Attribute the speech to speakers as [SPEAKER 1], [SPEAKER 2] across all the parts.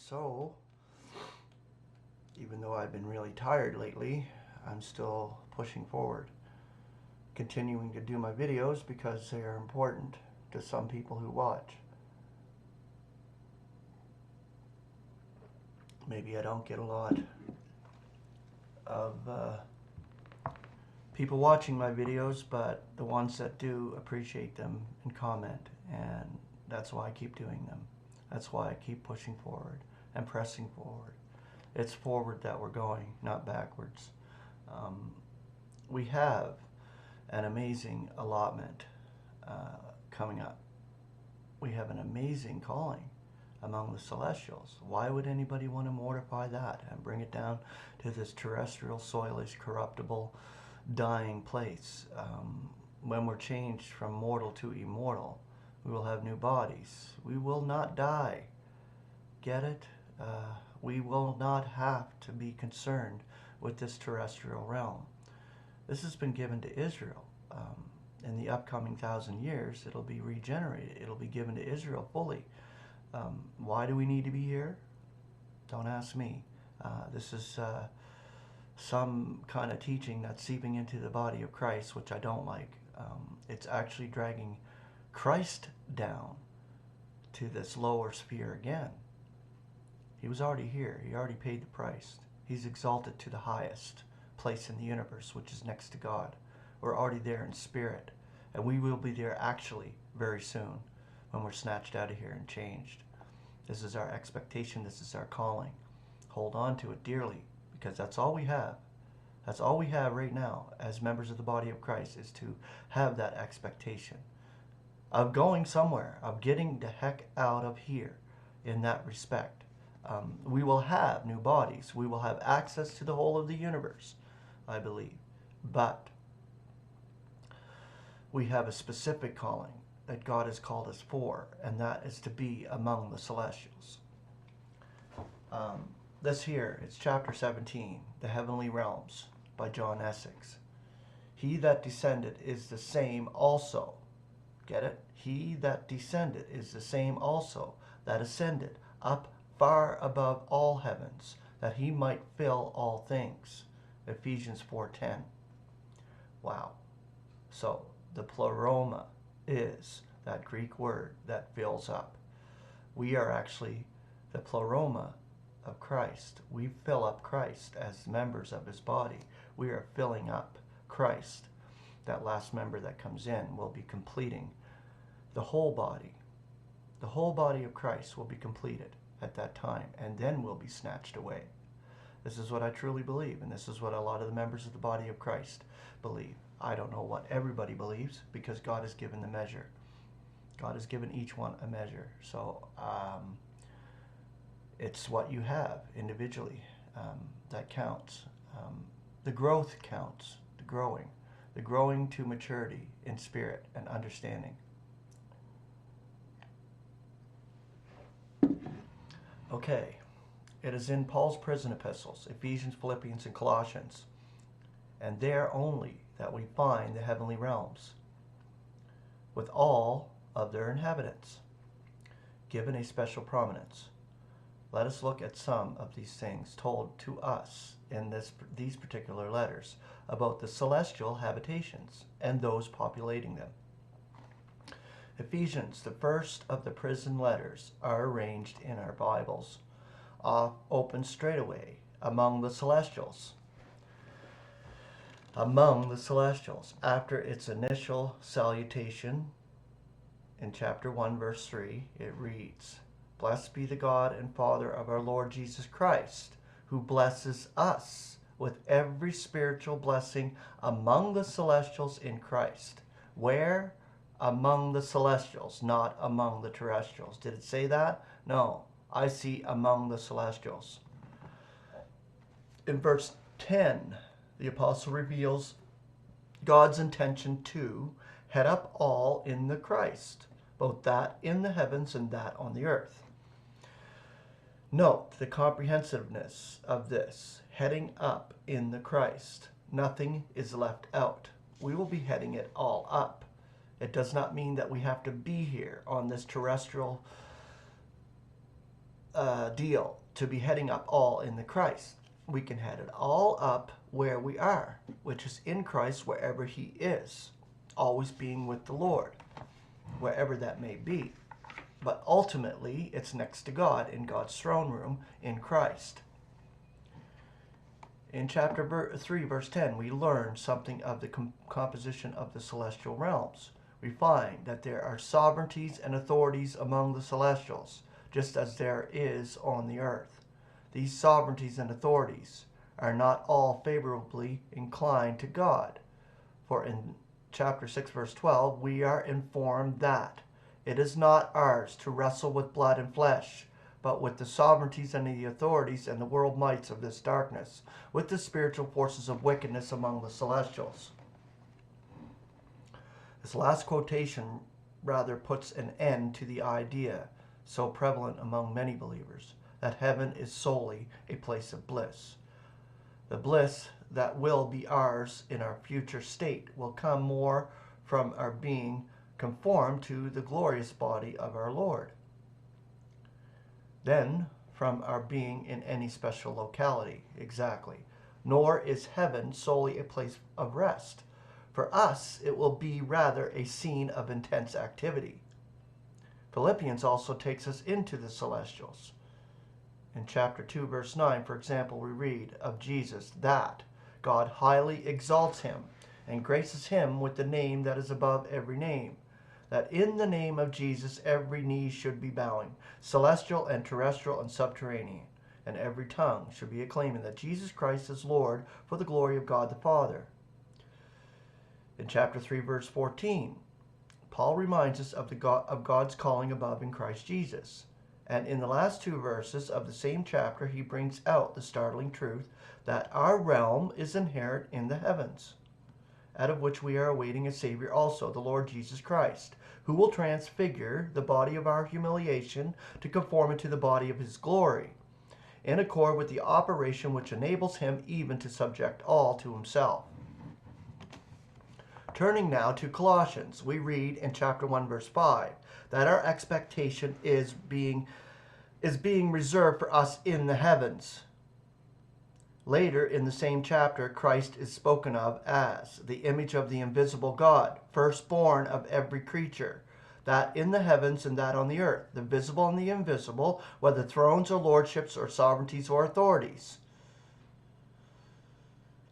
[SPEAKER 1] So, even though I've been really tired lately, I'm still pushing forward, continuing to do my videos because they are important to some people who watch. Maybe I don't get a lot of people watching my videos, but the ones that do appreciate them and comment, and that's why I keep doing them. That's why I keep pushing forward and pressing forward. It's forward that we're going, not backwards. We have an amazing allotment coming up. We have an amazing calling among the celestials. Why would anybody want to mortify that and bring it down to this terrestrial, soilish, corruptible, dying place? When we're changed from mortal to immortal, we will have new bodies. We will not die. Get it? We will not have to be concerned with this terrestrial realm. This has been given to Israel. In the upcoming 1,000 years, it'll be regenerated. It'll be given to Israel fully. Why do we need to be here? Don't ask me. This is some kind of teaching that's seeping into the body of Christ, which I don't like. It's actually dragging Christ down to this lower sphere again. He was already here. He already paid the price. He's exalted to the highest place in the universe, which is next to God. We're already there in spirit, and we will be there actually very soon when we're snatched out of here and changed. This is our expectation. This is our calling. Hold on to it dearly, because that's all we have. That's all we have right now as members of the body of Christ, is to have that expectation of going somewhere, of getting the heck out of here in that respect. We will have new bodies. We will have access to the whole of the universe, I believe. But we have a specific calling that God has called us for, and that is to be among the celestials. This here, it's chapter 17, The Heavenly Realms, by John Essex. He that descended is the same also. Get it? He that descended is the same also that ascended up far above all heavens, that he might fill all things. Ephesians 4:10. Wow. So the pleroma is that Greek word that fills up. We are actually the pleroma of Christ. We fill up Christ as members of his body. We are filling up Christ. That last member that comes in will be completing the whole body. The whole body of Christ will be completed at that time, and then will be snatched away. This is what I truly believe, and this is what a lot of the members of the body of Christ believe. I don't know what everybody believes, because God has given the measure. God has given each one a measure. So it's what you have individually that counts. The growth counts, the growing to maturity in spirit and understanding. Okay, it is in Paul's prison epistles, Ephesians, Philippians, and Colossians, and there only that we find the heavenly realms, with all of their inhabitants, given a special prominence. Let us look at some of these things told to us in these particular letters about the celestial habitations and those populating them. Ephesians, the first of the prison letters, are arranged in our Bibles, open straightaway among the celestials. Among the celestials, after its initial salutation in chapter 1, verse 3, it reads, "Blessed be the God and Father of our Lord Jesus Christ, who blesses us with every spiritual blessing among the celestials in Christ." Where? Among the celestials, not among the terrestrials. Did it say that? No. I see among the celestials. In verse 10, the apostle reveals God's intention to head up all in the Christ, both that in the heavens and that on the earth. Note the comprehensiveness of this, heading up in the Christ. Nothing is left out. We will be heading it all up. It does not mean that we have to be here on this terrestrial deal to be heading up all in the Christ. We can head it all up where we are, which is in Christ wherever he is, always being with the Lord, wherever that may be. But ultimately, it's next to God, in God's throne room, in Christ. In chapter 3, verse 10, we learn something of the composition of the celestial realms. We find that there are sovereignties and authorities among the celestials, just as there is on the earth. These sovereignties and authorities are not all favorably inclined to God. For in chapter 6, verse 12, we are informed that it is not ours to wrestle with blood and flesh, but with the sovereignties and the authorities and the world mights of this darkness, with the spiritual forces of wickedness among the celestials. This last quotation rather puts an end to the idea, so prevalent among many believers, that heaven is solely a place of bliss. The bliss that will be ours in our future state will come more from our being conformed to the glorious body of our Lord than from our being in any special locality. Exactly. Nor is heaven solely a place of rest. For us, it will be rather a scene of intense activity. Philippians also takes us into the celestials. In chapter 2, verse 9, for example, we read of Jesus that God highly exalts him and graces him with the name that is above every name, that in the name of Jesus every knee should be bowing, celestial and terrestrial and subterranean, and every tongue should be acclaiming that Jesus Christ is Lord, for the glory of God the Father. In chapter 3, verse 14, Paul reminds us of God's calling above in Christ Jesus. And in the last 2 verses of the same chapter, he brings out the startling truth that our realm is inherent in the heavens, out of which we are awaiting a Savior also, the Lord Jesus Christ, who will transfigure the body of our humiliation to conform it to the body of his glory, in accord with the operation which enables him even to subject all to himself. Turning now to Colossians, we read in chapter 1, verse 5, that our expectation is being reserved for us in the heavens. Later in the same chapter, Christ is spoken of as the image of the invisible God, firstborn of every creature, that in the heavens and that on the earth, the visible and the invisible, whether thrones or lordships or sovereignties or authorities.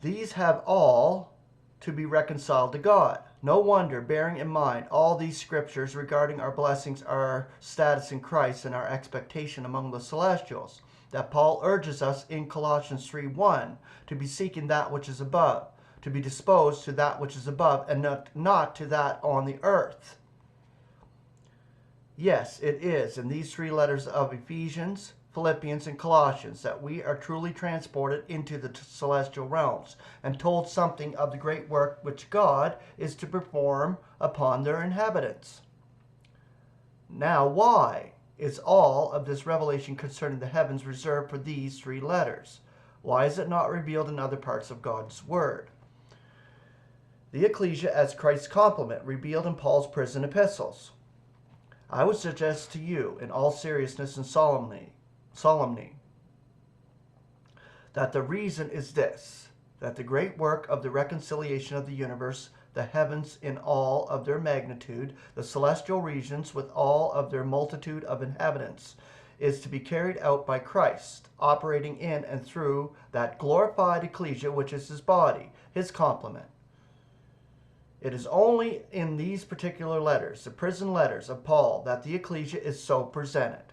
[SPEAKER 1] These have all to be reconciled to God. No wonder, bearing in mind all these scriptures regarding our blessings, our status in Christ, and our expectation among the celestials, that Paul urges us in Colossians 3:1 to be seeking that which is above, to be disposed to that which is above, and not to that on the earth. Yes, it is in these 3 letters of Ephesians, Philippians, and Colossians that we are truly transported into the celestial realms and told something of the great work which God is to perform upon their inhabitants. Now, why is all of this revelation concerning the heavens reserved for these 3 letters? Why is it not revealed in other parts of God's Word? The ecclesia as Christ's complement revealed in Paul's prison epistles. I would suggest to you, in all seriousness and solemnity, that the reason is this, that the great work of the reconciliation of the universe, the heavens in all of their magnitude, the celestial regions with all of their multitude of inhabitants, is to be carried out by Christ, operating in and through that glorified ecclesia which is his body, his complement. It is only in these particular letters, the prison letters of Paul, that the ecclesia is so presented.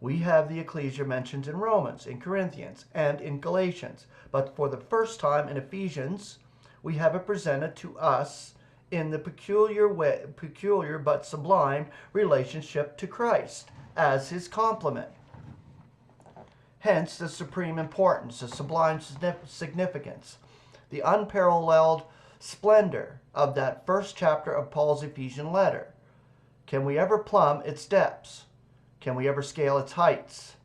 [SPEAKER 1] We have the ecclesia mentioned in Romans, in Corinthians, and in Galatians, but for the first time in Ephesians, we have it presented to us in the peculiar but sublime relationship to Christ as his complement. Hence the supreme importance, the sublime significance, the unparalleled splendor of that first chapter of Paul's Ephesian letter. Can we ever plumb its depths? Can we ever scale its heights?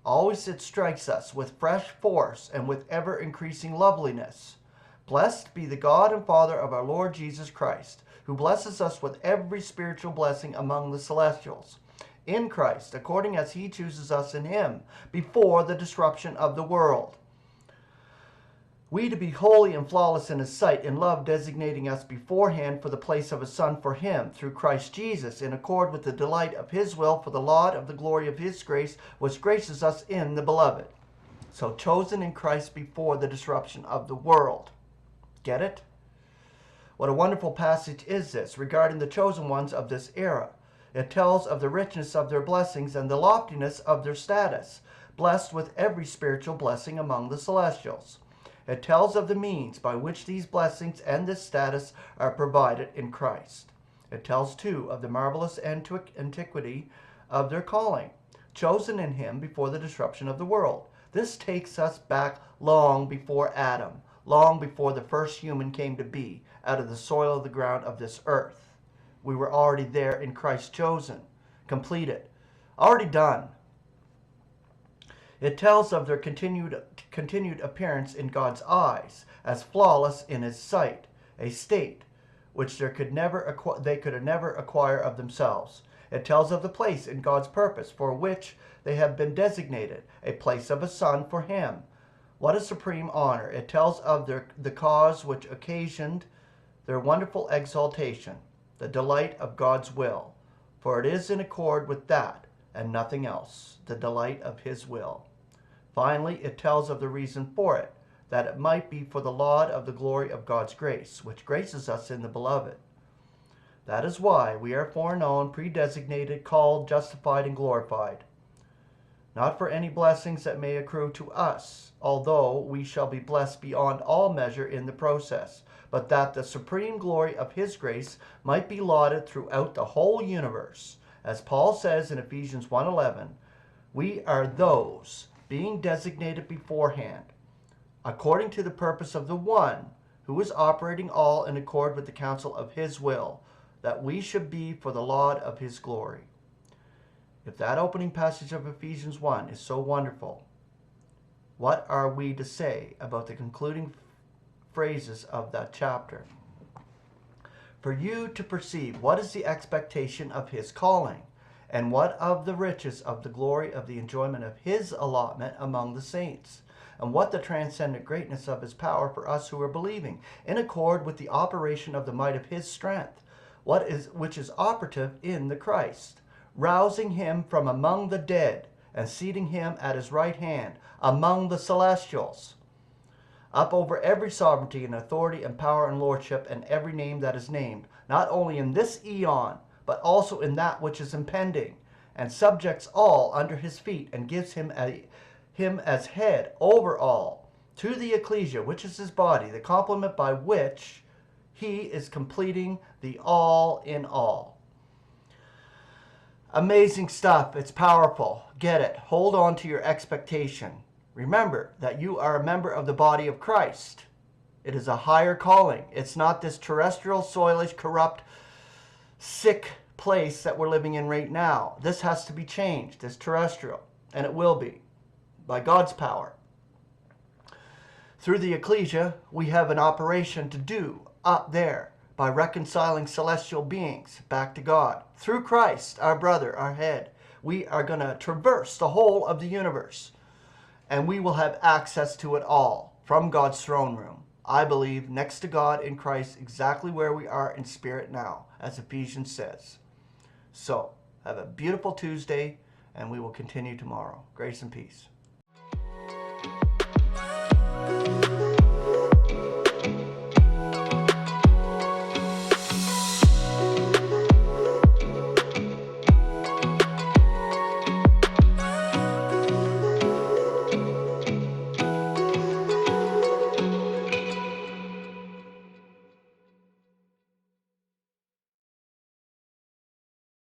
[SPEAKER 1] Always it strikes us with fresh force and with ever-increasing loveliness. Blessed be the God and Father of our Lord Jesus Christ, who blesses us with every spiritual blessing among the celestials, in Christ, according as he chooses us in him, before the disruption of the world. We to be holy and flawless in his sight, in love designating us beforehand for the place of a son for him, through Christ Jesus, in accord with the delight of his will, for the laud of the glory of his grace, which graces us in the beloved. So chosen in Christ before the disruption of the world. Get it? What a wonderful passage is this regarding the chosen ones of this era. It tells of the richness of their blessings and the loftiness of their status, blessed with every spiritual blessing among the celestials. It tells of the means by which these blessings and this status are provided in Christ. It tells, too, of the marvelous antiquity of their calling, chosen in him before the disruption of the world. This takes us back long before Adam, long before the first human came to be, out of the soil of the ground of this earth. We were already there in Christ, chosen, completed, already done. It tells of their continued appearance in God's eyes as flawless in his sight, a state which they could never acquire of themselves. It tells of the place in God's purpose for which they have been designated, a place of a son for him. What a supreme honor. It tells of the cause which occasioned their wonderful exaltation, the delight of God's will, for it is in accord with that and nothing else, the delight of his will. Finally, it tells of the reason for it, that it might be for the laud of the glory of God's grace, which graces us in the beloved. That is why we are foreknown, predesignated, called, justified, and glorified. Not for any blessings that may accrue to us, although we shall be blessed beyond all measure in the process, but that the supreme glory of his grace might be lauded throughout the whole universe. As Paul says in Ephesians 1:11, we are those being designated beforehand, according to the purpose of the one who is operating all in accord with the counsel of his will, that we should be for the laud of his glory. If that opening passage of Ephesians 1 is so wonderful, what are we to say about the concluding phrases of that chapter? For you to perceive what is the expectation of his calling, and what of the riches of the glory of the enjoyment of his allotment among the saints, and what the transcendent greatness of his power for us who are believing, in accord with the operation of the might of his strength, which is operative in the Christ, rousing him from among the dead, and seating him at his right hand, among the celestials, up over every sovereignty and authority and power and lordship, and every name that is named, not only in this eon, but also in that which is impending, and subjects all under his feet, and gives him as head over all, to the ecclesia, which is his body, the complement by which he is completing the all in all. Amazing stuff. It's powerful. Get it. Hold on to your expectation. Remember that you are a member of the body of Christ. It is a higher calling. It's not this terrestrial, soilish, corrupt, sick place that we're living in right now. This has to be changed. It's terrestrial, and it will be by God's power. Through the ecclesia, we have an operation to do up there by reconciling celestial beings back to God. Through Christ, our brother, our head, we are going to traverse the whole of the universe, and we will have access to it all from God's throne room. I believe next to God in Christ, exactly where we are in spirit now, as Ephesians says. So, have a beautiful Tuesday, and we will continue tomorrow. Grace and peace.